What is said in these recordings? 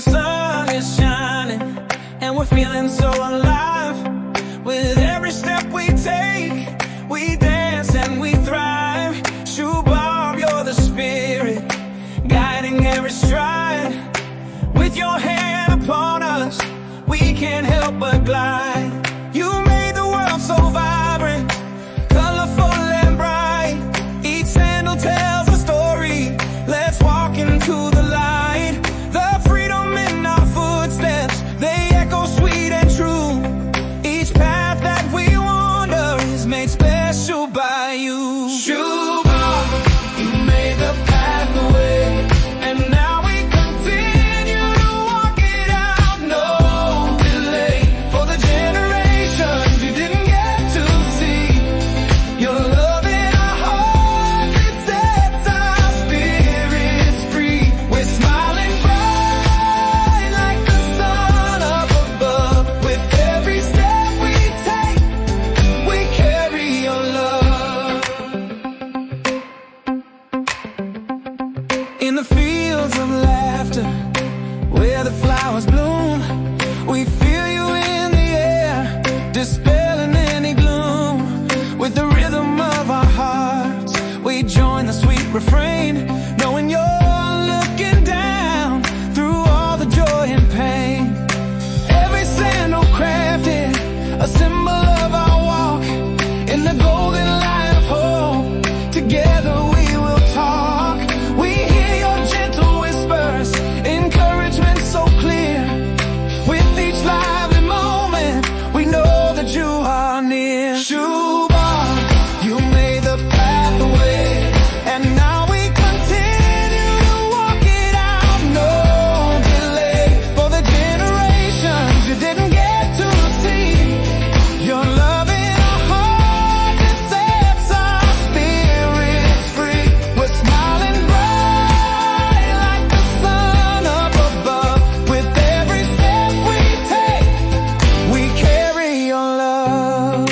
the sun is shining and we're feeling so alive. With every step we take, we dance and we thrive. Shoe-barb, you're the spirit guiding every stride. With your hand upon us, we can't help but glide. You made the world so vibrant, colorful and bright. Each sandal tells a story. Let's walk into the light. The freedom in our footsteps, they echo sweet and true. Each path that we wander is made special by you. Shoe-barb, you made the path away, and now we continue to walk it out. No delay for the generations you didn't get to see. Your love in our hearts, it sets our spirits free. We're smiling bright like the sun up above. With every step we take, we carry your love. In the fields of laughter, where the flowers bloom, we feel you in the air, dispelling any gloom. With the rhythm of our hearts, we join the sweet refrain, knowing you're looking down through all the joy and pain. Every sandal crafted, a symbol of our walk in the golden light of hope. Together we will talk. We hear your gentle whispers, encouragement so clear. With each lively moment, we know that you are near. Shoe-barb, you made the path away, and now we continue to walk it out. No delay for the generations you didn't get to see. Your love in our hearts, it sets our spirits free. We're smiling bright like the sun up above. With every step we take, we carry your love.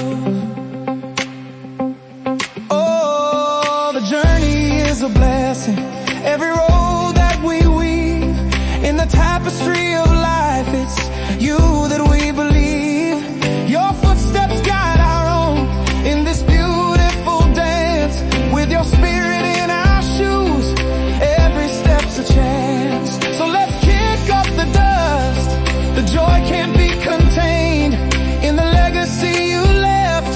Oh, the journey is a blessing. Every road that we weave in the tapestry of life, it's you that we believe. Your footsteps guide our own in this beautiful dance. With your spirit in our shoes, every step's a chance. So let's kick up the dust. The joy can't be contained. In the legacy you left,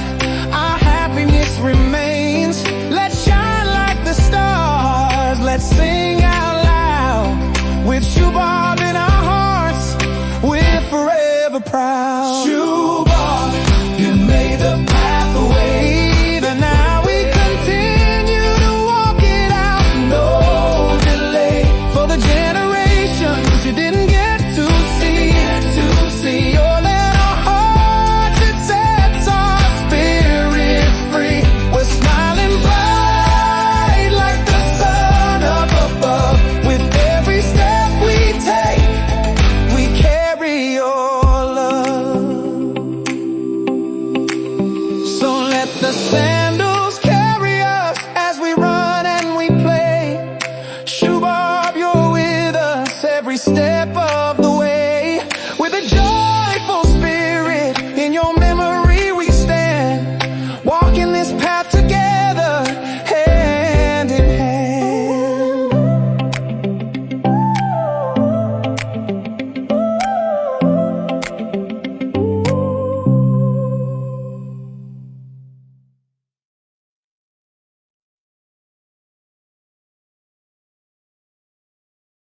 our happiness remains. Let's shine like the stars. Let's sing out loud. With shoe-barb in our hearts, we're forever proud. Shoe-barb.